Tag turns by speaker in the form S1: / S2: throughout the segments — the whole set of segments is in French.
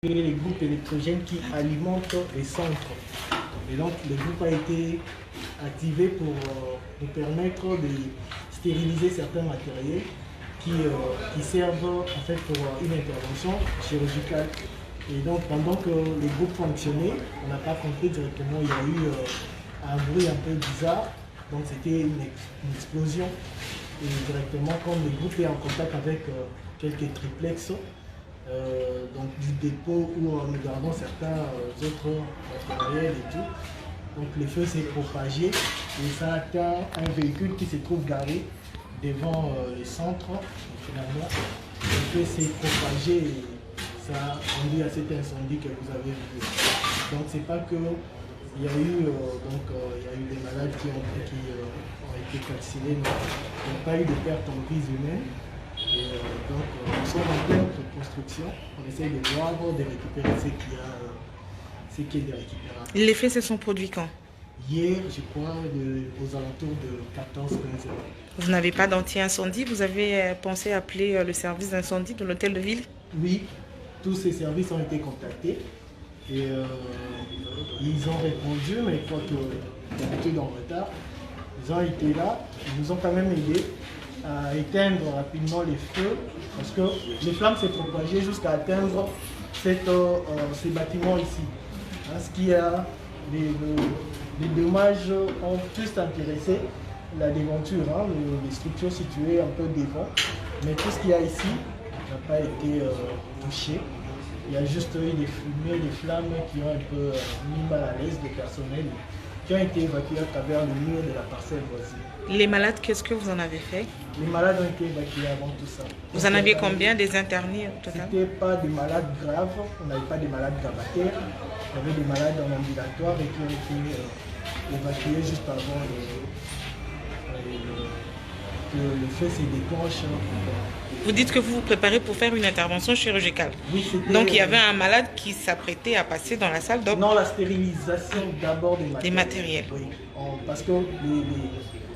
S1: les groupes électrogènes qui alimentent les centres. Et donc le groupe a été activé pour nous permettre de stériliser certains matériels qui servent en fait pour une intervention chirurgicale. Et donc pendant que les groupes fonctionnaient, on n'a pas compris directement, il y a eu un bruit un peu bizarre, donc c'était une explosion. Et directement, comme le groupe est en contact avec quelques triplexes, donc du dépôt où nous gardons certains autres matériels et tout. Donc le feu s'est propagé et ça a atteint un véhicule qui se trouve garé devant le centre. Et finalement, le feu s'est propagé et ça a conduit à cet incendie que vous avez vu. Donc c'est pas que il y a eu des malades qui ont été calcinés, mais il n'y a pas eu de perte en vies humaines. Et donc nous sommes en pleine reconstruction. On essaie de voir, de récupérer ce qui est récupérable.
S2: Les faits se sont produits quand?
S1: Hier, je crois, aux alentours de 14-15 heures.
S2: Vous n'avez pas d'anti-incendie? Vous avez pensé appeler le service d'incendie de l'hôtel de ville?
S1: Oui, tous ces services ont été contactés. Et ils ont répondu, mais une fois qu'ils étaient en retard, ils ont été là, ils nous ont quand même aidé à éteindre rapidement les feux, parce que les flammes s'est propagées jusqu'à atteindre ces bâtiments ici. Hein, ce qui a les dommages ont plus intéressé la devanture, hein, les structures situées un peu devant, mais tout ce qu'il y a ici n'a pas été touché. Il y a juste eu des fumées, des flammes qui ont un peu mis mal à l'aise le personnel, qui ont été évacués à travers le mur de la parcelle voisine.
S2: Les malades, qu'est-ce que vous en avez fait?
S1: Les malades ont été évacués avant tout ça.
S2: Vous en aviez combien des internés au total?
S1: C'était pas des malades graves, on n'avait pas des malades gravataires, il y avait des malades en ambulatoire et qui ont été évacués juste avant que le feu se déclenche.
S2: Vous dites que vous vous préparez pour faire une intervention chirurgicale.
S1: Oui,
S2: donc il y avait un malade qui s'apprêtait à passer dans la salle d'op.
S1: Non, la stérilisation d'abord des matériels. Oui, parce que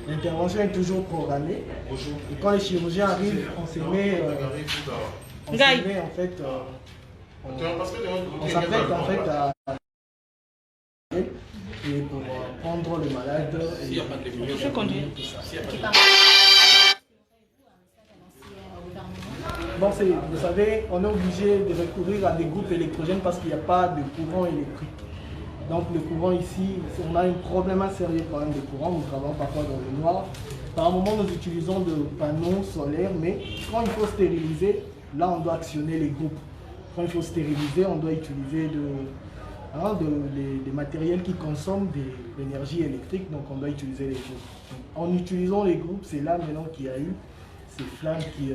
S1: l'intervention est toujours programmée. Et quand les chirurgiens arrivent, on se met en fait, on s'apprête en fait à et pour prendre le malade.
S2: Je conduis.
S1: Bon, vous savez, on est obligé de recourir à des groupes électrogènes parce qu'il n'y a pas de courant électrique. Donc le courant ici, on a un problème, un sérieux problème de courant, nous travaillons parfois dans le noir. Par moment, nous utilisons des panneaux solaires, mais quand il faut stériliser, là on doit actionner les groupes. Quand il faut stériliser, on doit utiliser des matériels qui consomment de l'énergie électrique, donc on doit utiliser les groupes. Donc, en utilisant les groupes, c'est là maintenant qu'il y a eu ces flammes qui...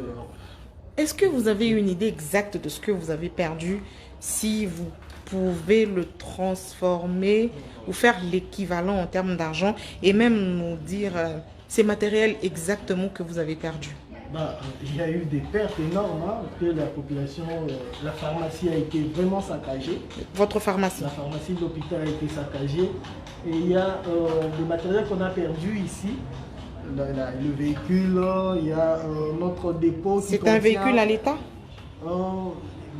S2: Est-ce que vous avez une idée exacte de ce que vous avez perdu, si vous pouvez le transformer ou faire l'équivalent en termes d'argent et même nous dire ces matériels exactement que vous avez perdu?
S1: Il y a eu des pertes énormes, hein, que la population, la pharmacie a été vraiment saccagée.
S2: Votre pharmacie? La
S1: pharmacie de l'hôpital a été saccagée. Et il y a des matériels qu'on a perdus ici. Le véhicule, il y a notre dépôt.
S2: C'est un véhicule à l'état?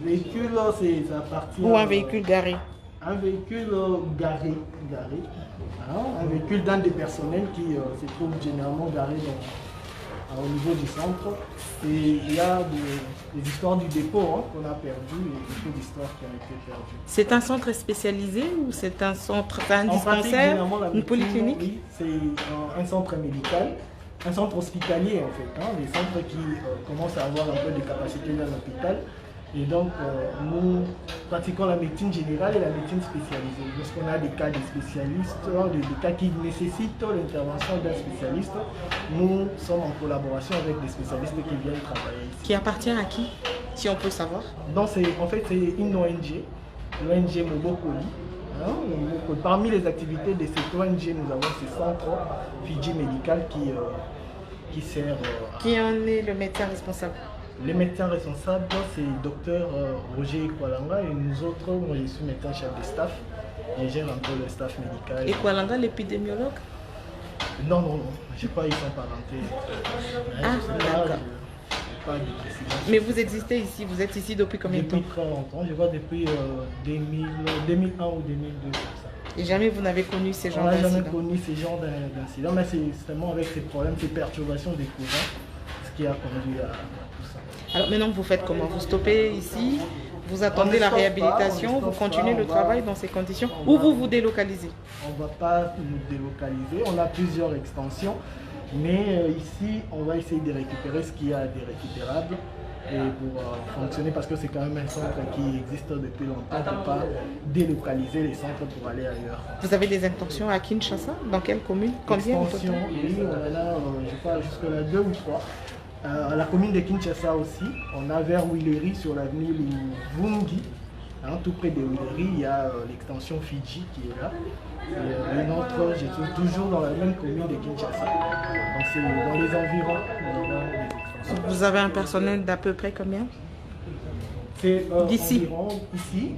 S1: Véhicule, ça appartient...
S2: Ou un véhicule garé?
S1: Un véhicule garé. Hein, un véhicule d'un des personnels qui se trouve généralement garé au niveau du centre. Et il y a des histoires du dépôt qu'on a perdu et beaucoup d'histoires qui ont été perdues.
S2: C'est un centre spécialisé ou c'est un centre, un dispensaire, une polyclinique?
S1: Oui, c'est un centre médical, un centre hospitalier en fait. Hein, des centres qui commencent à avoir un peu de capacité dans l'hôpital. Et donc, nous pratiquons la médecine générale et la médecine spécialisée. Lorsqu'on a des cas de spécialistes, des cas qui nécessitent l'intervention d'un spécialiste, nous sommes en collaboration avec des spécialistes qui viennent travailler ici.
S2: Qui appartient à qui, si on peut savoir?
S1: Donc, en fait, c'est une ONG, l'ONG Mobokoli. Hein, parmi les activités de cette ONG, nous avons ce centre Fidji médical qui sert
S2: Qui en est le médecin responsable?
S1: Les médecins responsables, c'est le docteur Roger Ekwalanga et nous autres, moi je suis médecin chef de staff et gère un peu le staff médical.
S2: Ekwalanga, l'épidémiologue?
S1: Non, je ne sais pas, ils sont parentés.
S2: Ah, d'accord.
S1: pas de précision.
S2: Mais vous existez ici, vous êtes ici depuis combien de temps?
S1: Depuis très longtemps, je vois depuis 2001 ou 2002 comme ça.
S2: Et jamais vous n'avez connu ces
S1: On
S2: gens
S1: n'a jamais
S2: d'incidents?
S1: connu ces genres d'incidents, mais c'est seulement avec ces problèmes, ces perturbations des courants, ce qui a conduit à tout ça.
S2: Alors maintenant, vous faites comment? Vous stoppez ici, vous attendez la
S1: stoppe pas,
S2: réhabilitation,
S1: on ne
S2: vous
S1: stoppe
S2: continuez
S1: pas,
S2: le
S1: on
S2: travail
S1: va-
S2: dans ces conditions,
S1: on
S2: ou
S1: va-
S2: vous vous délocalisez?
S1: On ne va pas nous délocaliser, on a plusieurs extensions, mais ici, on va essayer de récupérer ce qu'il y a de récupérable et pour fonctionner, parce que c'est quand même un centre qui existe depuis longtemps, on ne peut pas délocaliser les centres pour aller ailleurs.
S2: Vous avez des intentions à Kinshasa? Dans quelle commune? Combien au
S1: Extension,
S2: total?
S1: oui, on en a, je crois, jusque-là 2 ou 3. À la commune de Kinshasa aussi, on a vers Willery sur l'avenue Luvungi, hein, tout près de Willery, il y a l'extension Fidji qui est là. Et une autre, je suis toujours dans la même commune de Kinshasa. Donc c'est dans les environs, on a des extensions.
S2: Vous avez un personnel d'à peu près combien?
S1: C'est
S2: D'ici.
S1: environ ici.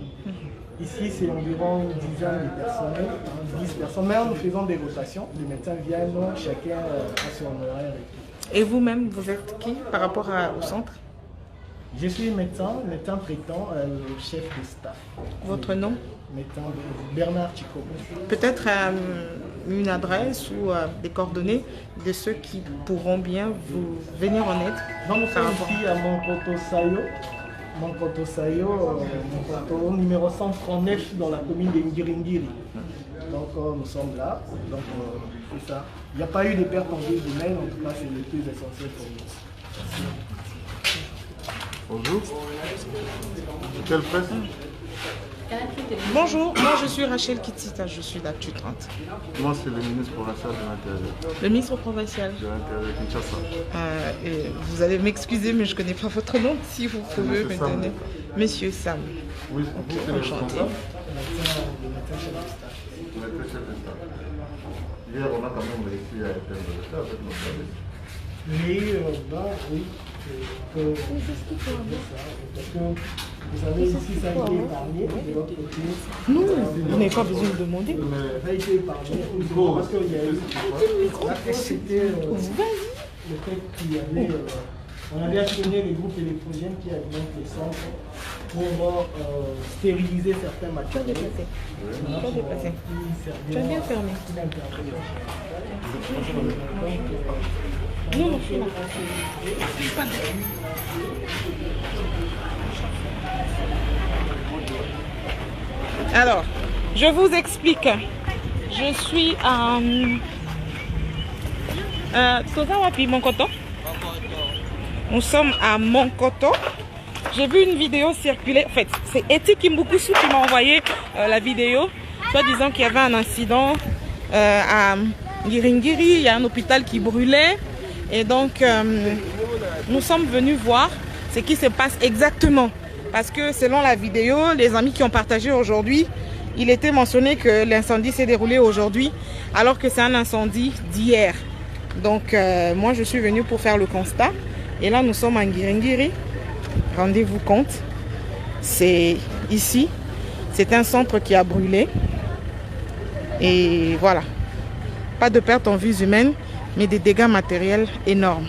S1: Ici, c'est environ une dizaine de personnel, hein, 10 personnes. Mais nous faisons des rotations. Les médecins viennent, chacun a son horaire et tout.
S2: Et vous-même, vous êtes qui par rapport au centre?
S1: Je suis médecin traitant, chef de staff.
S2: Votre nom?
S1: Médecin Bernard Chico.
S2: Peut-être une adresse ou des coordonnées de ceux qui pourront bien vous venir en aide?
S1: Donc nous
S2: par
S1: sommes
S2: rapport-
S1: ici à Monkoto Sayo, Monkoto numéro 139 dans la commune de Ngiringiri. Donc nous sommes là, donc c'est ça. Il n'y a pas eu de perte en vie humaine, en tout cas c'est le plus essentiel pour nous.
S3: Bonjour. Quelle presse?
S2: Bonjour, moi je suis Rachel Kitsita, je suis d'Actu 30.
S3: Moi, c'est le ministre provincial de l'Intérieur.
S2: Le ministre provincial.
S3: De l'Intérieur, Kinshasa.
S2: Et vous allez m'excuser, mais je ne connais pas votre nom, si vous pouvez me
S3: Monsieur Sam.
S2: donner. Monsieur Sam.
S3: Oui, vous, c'est le
S2: enchanté.
S3: responsable.
S1: Le médecin chef de staff.
S3: Vous êtes le chef d'État. Hier, on a quand même réussi à éteindre le feu avec nos services.
S1: Mais oui, parce que vous savez, ici ça a été épargné de l'autre côté.
S2: Non, vous n'avez pas besoin de demander.
S1: Ça a été épargné parce qu'il y a eu. Là, c'était le fait qu'il y avait. On avait assigné les groupes électrogènes qui alimentent les centres pour stériliser certains matériels.
S2: Tu as bien fermé. Non, non, je suis là. Alors, je vous explique. Je suis à Tozawapi, Monkoto. Nous sommes à Monkoto. J'ai vu une vidéo circuler. En fait, c'est Eti Kimbukusu qui m'a envoyé la vidéo. Soit disant qu'il y avait un incident à Ngiringiri. Il y a un hôpital qui brûlait. Et donc, nous sommes venus voir ce qui se passe exactement. Parce que selon la vidéo, les amis qui ont partagé aujourd'hui, il était mentionné que l'incendie s'est déroulé aujourd'hui, alors que c'est un incendie d'hier. Donc, moi, je suis venue pour faire le constat. Et là, nous sommes à Ngiringiri. Rendez-vous compte, c'est ici. C'est un centre qui a brûlé. Et voilà. Pas de perte en vies humaines, mais des dégâts matériels énormes.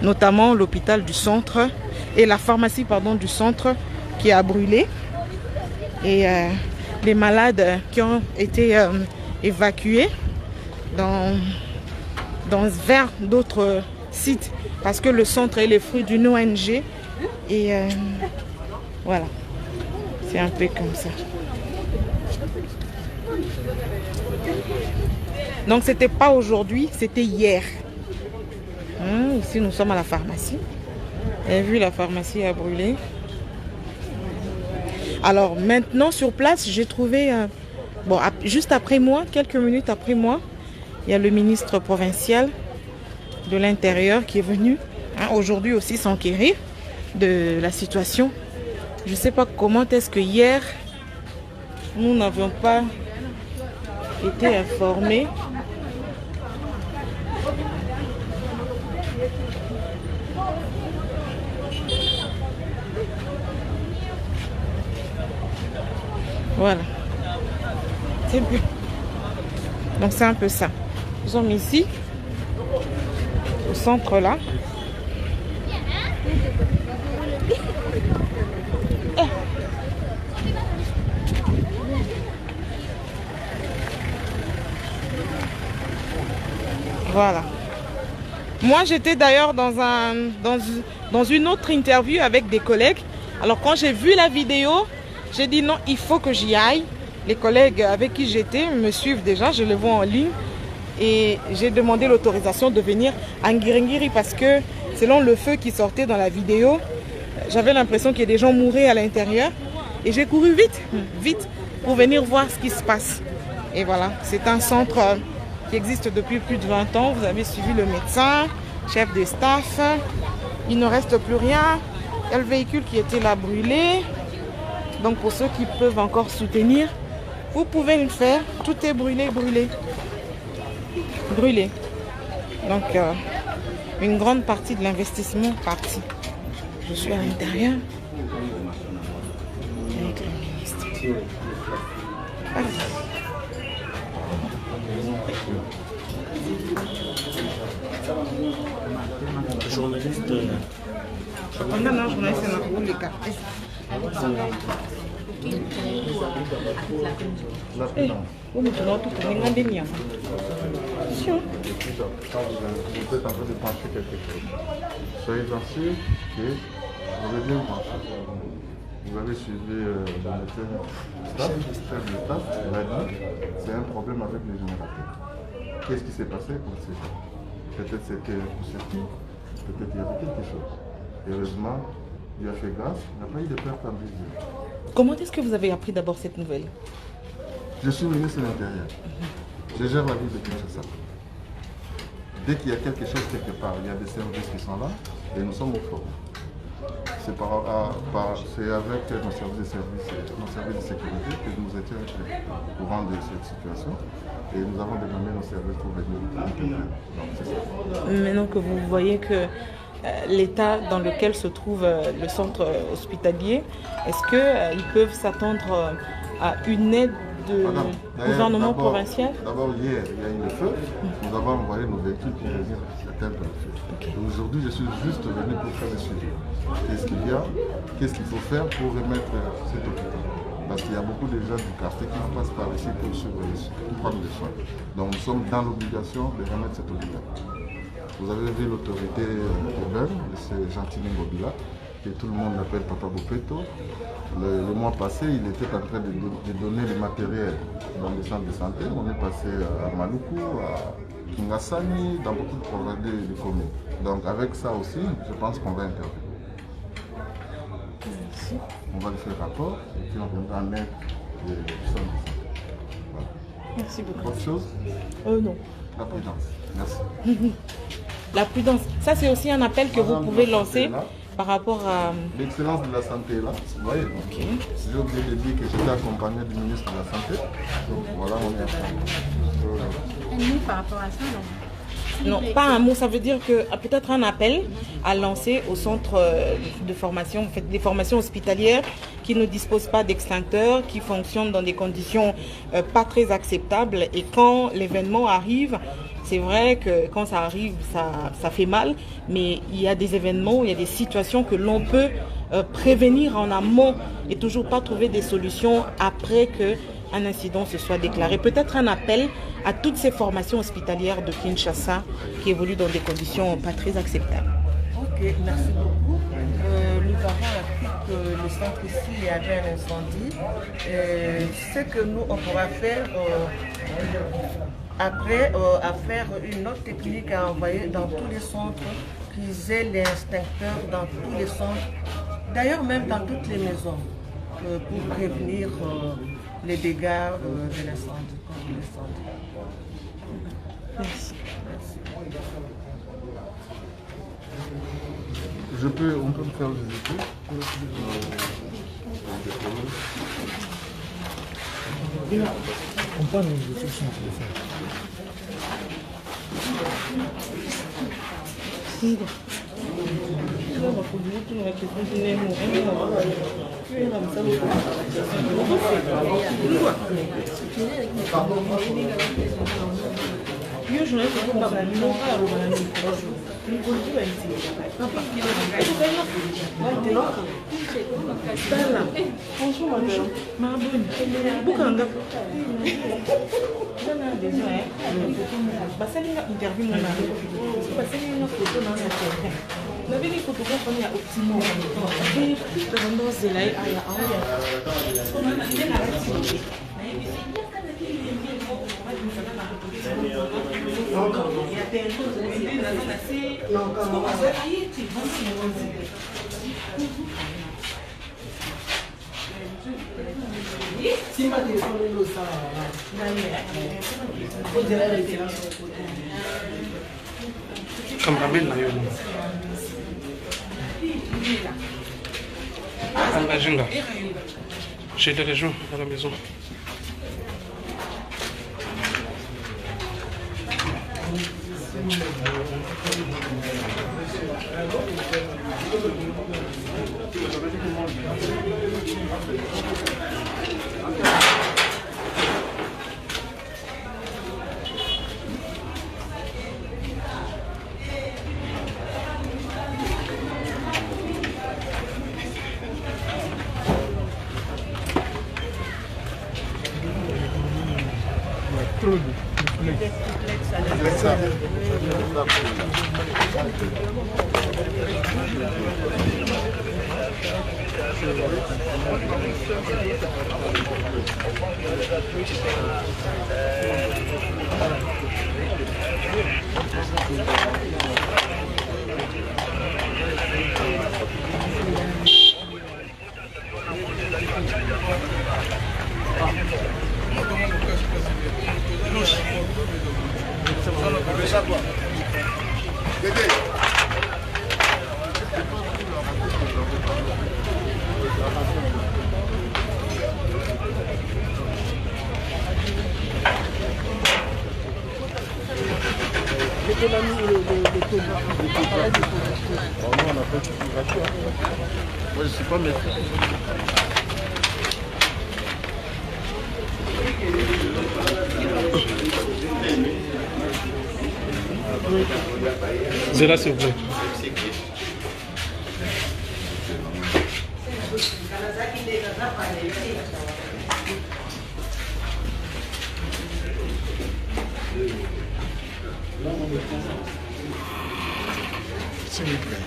S2: Notamment l'hôpital du centre et la pharmacie du centre qui a brûlé. Et les malades qui ont été évacués vers d'autres sites. Parce que le centre est le fruit d'une ONG. Et voilà. C'est un peu comme ça. Donc c'était pas aujourd'hui, c'était hier. Ici nous sommes à la pharmacie. Vous avez vu, la pharmacie a brûlé. Alors maintenant sur place, j'ai trouvé, juste après moi, quelques minutes après moi, il y a le ministre provincial de l'Intérieur qui est venu aujourd'hui aussi s'enquérir de la situation. Je ne sais pas comment est-ce que hier, nous n'avions pas été informés. Voilà. Donc c'est un peu ça. Nous sommes ici, au centre là. Voilà. Moi, j'étais d'ailleurs dans une autre interview avec des collègues. Alors, quand j'ai vu la vidéo, j'ai dit non, il faut que j'y aille. Les collègues avec qui j'étais me suivent déjà, je les vois en ligne. Et j'ai demandé l'autorisation de venir à Ngiringiri parce que selon le feu qui sortait dans la vidéo, j'avais l'impression que des gens mouraient à l'intérieur. Et j'ai couru vite, pour venir voir ce qui se passe. Et voilà, c'est un centre qui existe depuis plus de 20 ans. Vous avez suivi le médecin, chef de staff. Il ne reste plus rien. Il y a le véhicule qui était là brûlé. Donc pour ceux qui peuvent encore soutenir, vous pouvez le faire. Tout est brûlé. Donc une grande partie de l'investissement partie. Je suis à l'intérieur avec le ministre. Allez.
S1: Journaliste.
S2: Non, journaliste, c'est ma les cartes.
S3: La prudence.
S2: Vous êtes en train de
S3: Vous êtes en train de pencher quelque chose. Soyez-en sûr que vous avez bien pensé. Vous avez suivi le médecin chef de staff, il a dit c'est un problème avec les générateurs. Qu'est-ce qui s'est passé pour ces gens? Peut-être c'était un circuit, peut-être il y avait quelque chose. Heureusement, il a fait grâce, il n'y a pas eu de perte en vie.
S2: Comment est-ce que vous avez appris d'abord cette nouvelle?
S3: Je suis ministre de l'Intérieur. Je gère la ville de Kinshasa. Dès qu'il y a quelque chose quelque part, il y a des services qui sont là et nous sommes au fort. C'est avec nos services de sécurité que nous étions au courant de cette situation et nous avons demandé nos services pour venir.
S2: Maintenant que vous voyez que l'état dans lequel se trouve le centre hospitalier, est-ce qu'ils peuvent s'attendre à une aide du gouvernement provincial?
S3: D'abord, hier, il y a eu le feu. Nous avons envoyé nos véhicules pour venir éteindre le feu. Okay. Aujourd'hui, je suis juste venu pour faire le suivi. Qu'est-ce qu'il y a? Qu'est-ce qu'il faut faire pour remettre cet hôpital? Parce qu'il y a beaucoup de gens du quartier qui passent par ici pour prendre des soins. Donc, nous sommes dans l'obligation de remettre cet hôpital. Vous avez vu l'autorité urbaine, c'est Gentini Ngobila, que tout le monde appelle Papa Bopeto. Le mois passé, il était en train de donner le matériel dans les centres de santé. On est passé à Maluku, à Kingasani, dans beaucoup de provinces de communes. Donc avec ça aussi, je pense qu'on va intervenir. Merci. On va le faire rapport et puis on viendra en aide du centre de santé. Voilà.
S2: Merci beaucoup.
S3: Autre chose?
S2: Non.
S3: La prudence. Merci.
S2: La prudence, ça c'est aussi un appel que vous pouvez lancer par rapport à...
S3: L'excellence de la santé est là, vous voyez. Okay. J'ai oublié de dire que j'étais accompagné du ministre de la Santé. Donc voilà, on est à
S4: un mot par rapport à ça, non?
S2: Non, pas un mot, ça veut dire que peut-être un appel à lancer au centre de formation, des formations hospitalières qui ne disposent pas d'extincteurs, qui fonctionnent dans des conditions pas très acceptables. Et quand l'événement arrive, c'est vrai que quand ça arrive, ça fait mal, mais il y a des événements, il y a des situations que l'on peut prévenir en amont et toujours pas trouver des solutions après qu'un incident se soit déclaré. Peut-être un appel à toutes ces formations hospitalières de Kinshasa qui évoluent dans des conditions pas très acceptables.
S5: Ok, merci beaucoup. Nous avons appris que le centre ici, il y avait un incendie. Ce que nous, on pourra faire après, à faire une autre technique à envoyer dans tous les centres, qu'ils aient les extincteurs dans tous les centres, d'ailleurs même dans toutes les maisons, pour prévenir les dégâts de l'incendie, contre l'incendie.
S2: Merci.
S3: On peut me faire visiter.
S1: On parle de tout son téléphone.
S2: Bonjour madame.
S6: Cameraman na yo. Engagez-la. J'ai des régions à la maison.
S3: Moi, je suis pas maître.
S6: C'est là, s'il vous plaît.
S3: S'il vous plaît.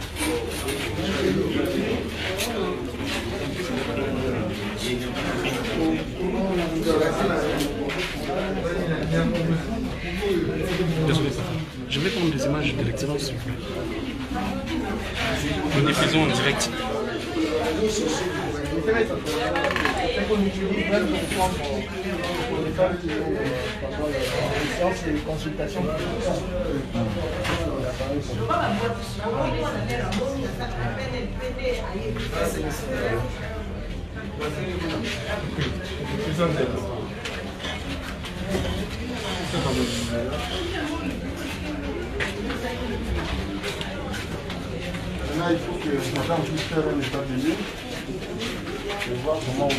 S6: Désolé, je vais prendre des images de l'excellence, s'il vous plaît. Nous diffusons en direct.
S3: Là, il faut que ce matin on puisse faire un état des lieux et voir comment on va.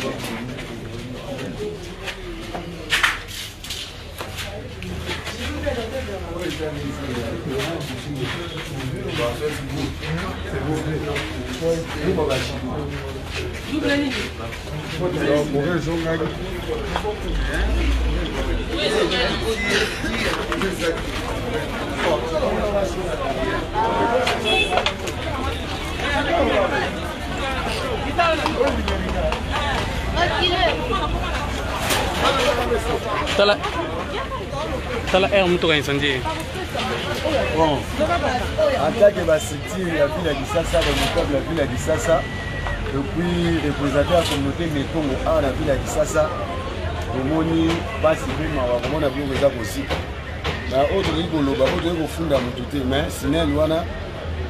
S6: Tala air mutuka incendie.
S7: Bon, en tant que Basiti, la ville à Kisasa, la ville à Kisasa, depuis représentant la communauté de Congo à la ville à Kisasa, Moni passe vraiment à vraiment bien les gars aussi. Na autre rigolo, autre rigolo funda mututé, mais sinon Luana,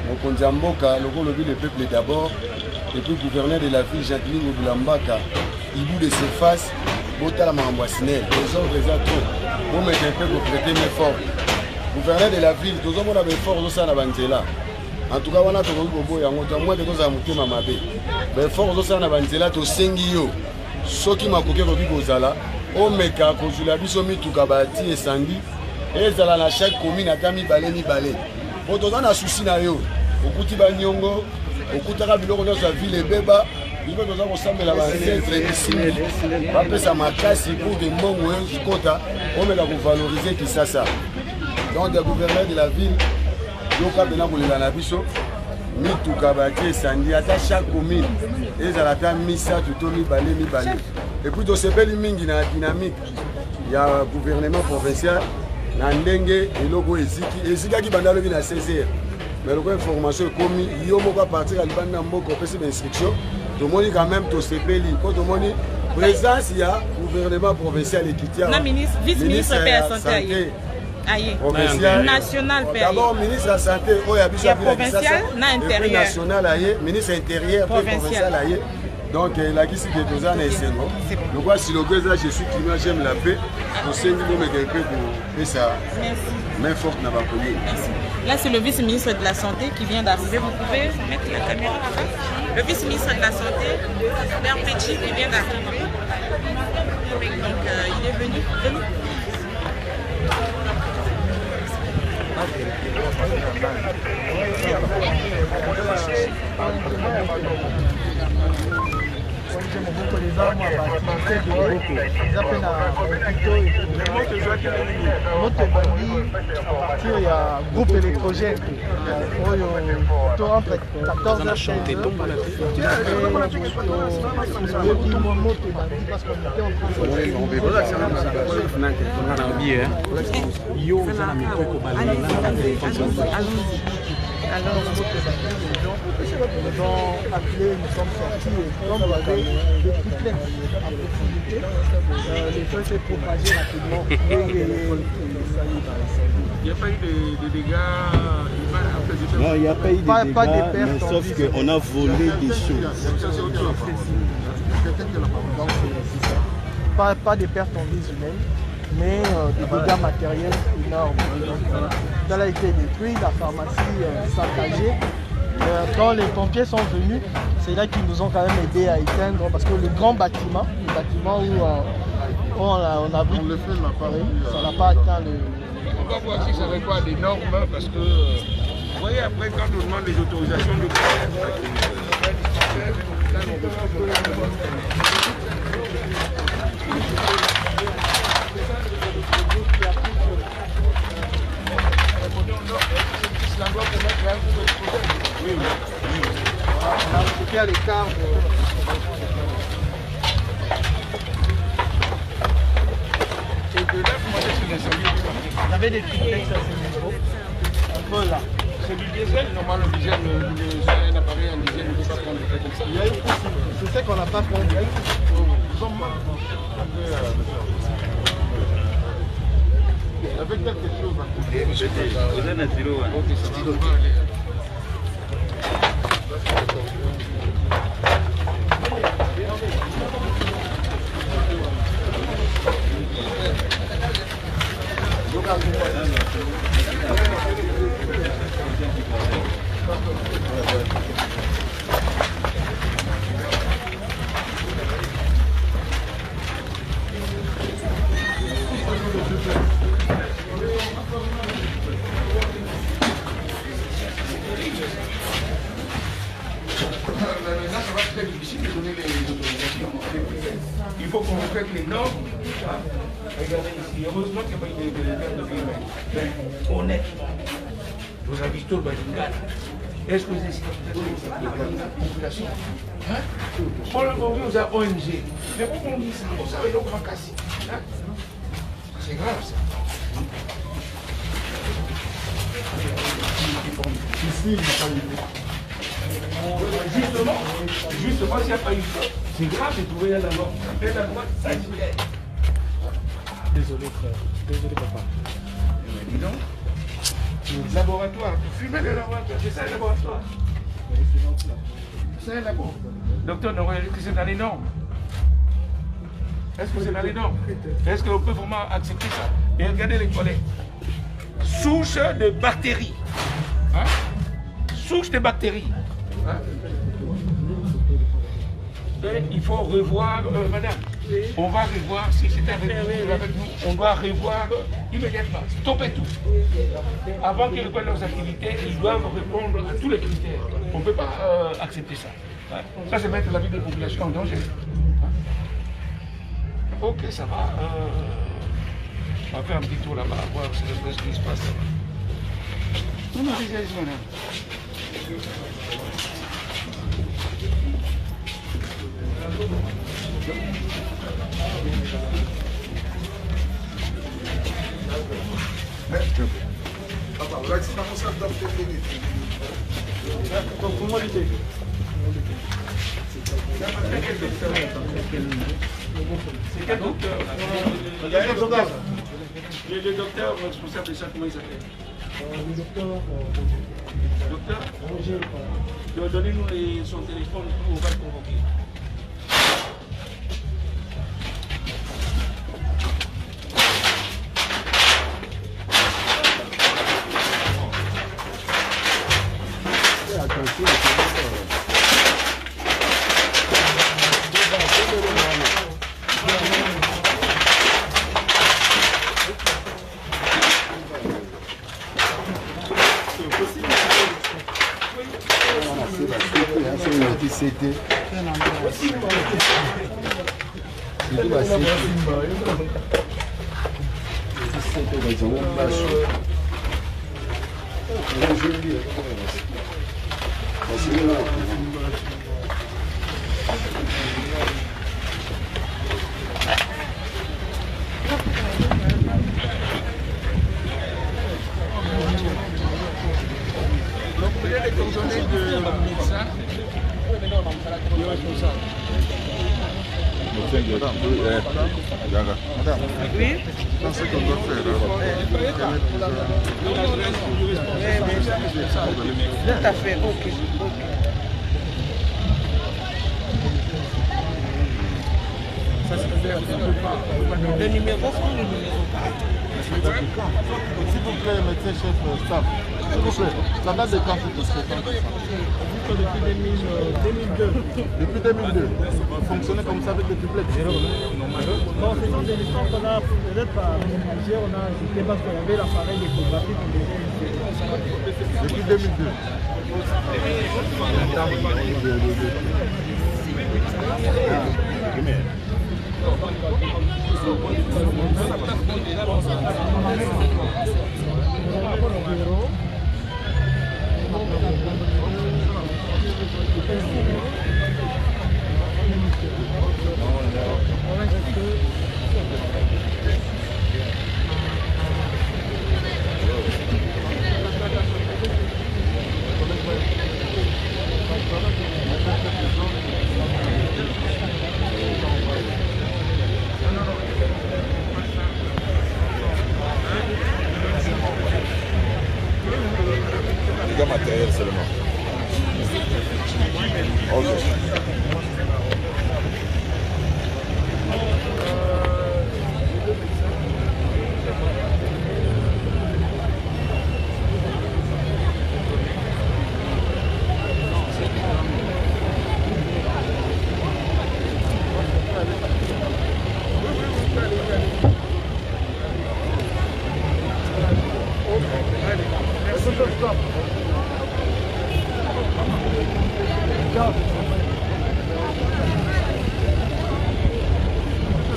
S7: mon Kondiamboka, le ville le peuple d'abord, et puis gouverneur de la ville Jacqueline Oulambaka, Ibou de surface, Botala Mamboisinel, les autres les trop. Vous mettez un peu pour prêter mes forts. Gouverneur de la ville, tous les gens ont fort au sein de Banzela. En tout cas, on a tout le monde, moi de nos amours, ma mabé. Mais fort au sein de Banzela, tu sengio. Ce qui m'a coupé au Bigozala, au Meka, Konzula Bisomi, Tukabati et Sangi, et Zala na chaque commune à Kami Balé ni Balé. Pour tous les soucis, au Koutiba Nyongo, au Koutara Biloko, dans sa ville et Beba, biso toza kosambela bacentre misimi bapesa makasi pour que mbongo ekota omeka kovalorize Kisasa. Donc le gouverneur de la ville yoka mpena kolela na biso mituka batie esandi ata chaque commune ezalaka misato to mibale. Et puis tosepeli mingi na dynamique ya gouvernement provincial na ndenge eloko ezikaki banda lobi na 16h. Mais le information ekomi yo moko partir à libanda moko opesi instruction tomoni quand même tosepeli po tomoni présence ya gouvernement provincial ekiti ya
S2: vice-ministre de la santé
S7: provincial
S2: national
S7: d'abord ministre de la santé oya biso
S2: provincial na intérieur
S7: national aye ministre intérieur provincial aye. Donc la qui de deux ans est donc quoi si le gars je suis climat j'aime la paix on sait que nous mettons un peu pour et ça main forte n'a pas connu.
S2: Là c'est le vice-ministre de la santé qui vient d'arriver, vous pouvez mettre la caméra là-bas. Le vice-ministre de la santé Père Petit qui vient d'arriver, donc il est venu.
S1: Il y a groupe électrogène entre 14 h et 15 alors, nous avons appelé, nous sommes sortis et comme il y avait des triplex à proximité, les feux s'est propagé rapidement. Il n'y a pas eu de dégâts humains?
S8: Non, il n'y a pas eu de dégâts,
S1: pas de pertes,
S8: mais sauf qu'on a volé des choses.
S1: Pas de pertes en vie humaine, mais des dégâts matériels énormes. Ça a été détruit, la pharmacie saccagée. Quand les pompiers sont venus, c'est là qu'ils nous ont quand même aidé à éteindre parce que le grand bâtiment, le bâtiment où on a vu, ça n'a pas atteint le...
S9: On va voir si ça n'est pas des normes parce que vous voyez après quand on demande les autorisations de
S1: à l'écart.
S9: Et de là, comment est-ce que l'incendie
S1: Il y avait des triplex à ce niveau, un peu là.
S9: C'est du diesel, normalement le diesel, c'est un appareil en diesel, ne peut pas prendre des trucs comme ça.
S1: Il y a une possibilité, je sais qu'on n'a pas pris un direct.
S3: Il y avait quelque chose à côté.
S9: Il faut qu'on respecte les normes. Regardez ici, heureusement qu'il n'y a pas eu de perte de vie humaine. Honnête. Vous avez tout le Balingal. Est-ce que vous avez la population? On le conduit aux ONG. Mais pourquoi on dit ça? On savait le grand cassé. C'est grave ça.
S3: Ici, il n'y a pas eu.
S9: Justement, s'il n'y a pas eu ça, c'est grave de trouver la mort. Mais la droite, ça girait.
S1: Désolé frère, désolé papa.
S9: Dis donc, laboratoire, fumer le laboratoire, c'est ça le laboratoire. C'est un labo. Docteur, est-ce que c'est dans les normes? Est-ce que c'est dans les normes? Est-ce qu'on peut vraiment accepter ça? Et regardez les collègues. Souche de bactéries. Hein? Souche de bactéries. Hein? Et il faut revoir, madame, on va revoir, si c'est avec nous, on doit revoir immédiatement, stopper tout. Avant qu'ils reprennent leurs activités, ils doivent répondre à tous les critères. On ne peut pas accepter ça. Ça, c'est mettre la vie de la population en danger. Ok, ça va. On va faire un petit tour là-bas, voir ce qui se passe là-bas. Non, déjà, ils sont là. C'est quel docteur? Le docteur responsable de ça, comment il s'appelle?
S1: Le docteur
S9: Roger. Donnez-nous son téléphone, on va le convoquer.
S7: C'était
S9: Donc, vous avez les coordonnées de médecin.
S3: Oui. Dans ce qu'on doit faire,
S5: tout à fait, ok. Ça se faisait le numéro, c'est le numéro.
S3: S'il vous plaît, médecin chef staff, s'il vous plaît, ça date de quand cette
S1: Depuis 2002.
S3: Depuis 2002. Vous fonctionnez comme ça avec des duplex?
S1: Non, ce sont des licences qu'on a peut-être par Niger, on a ajouté parce qu'il y avait l'appareil échographie qu'on devait
S3: depuis 2002. Matériel seulement. Ok.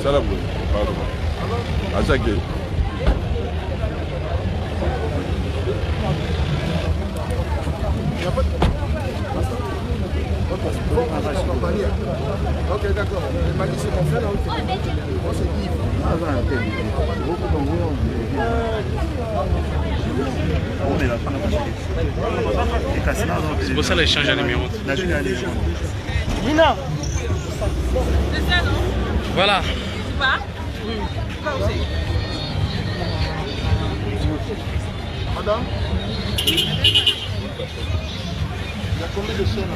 S3: Salam, pardon. Ajaké.
S7: Ok, d'accord. C'est mon frère, là. Moi, c'est Yves.
S6: C'est pour ça qu'il a changé de numéro.
S1: Nina.
S4: C'est ça, non?
S6: Voilà.
S4: Tu vas? Oui. Tu vas aussi?
S3: Madame? Il y a combien de chaînes?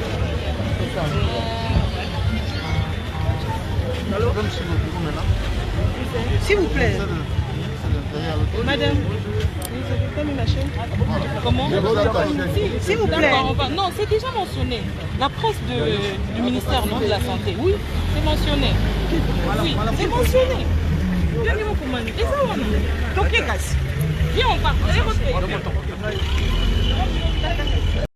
S3: Alors, même sur le bureau maintenant.
S5: S'il vous plaît.
S4: Madame. Comment?
S5: S'il vous plaît.
S4: Non, c'est déjà mentionné. La presse du ministère non, de la Santé, oui, c'est mentionné. Oui, c'est mentionné. Viens, dis-moi comment. Et ça, on a. Viens, on part.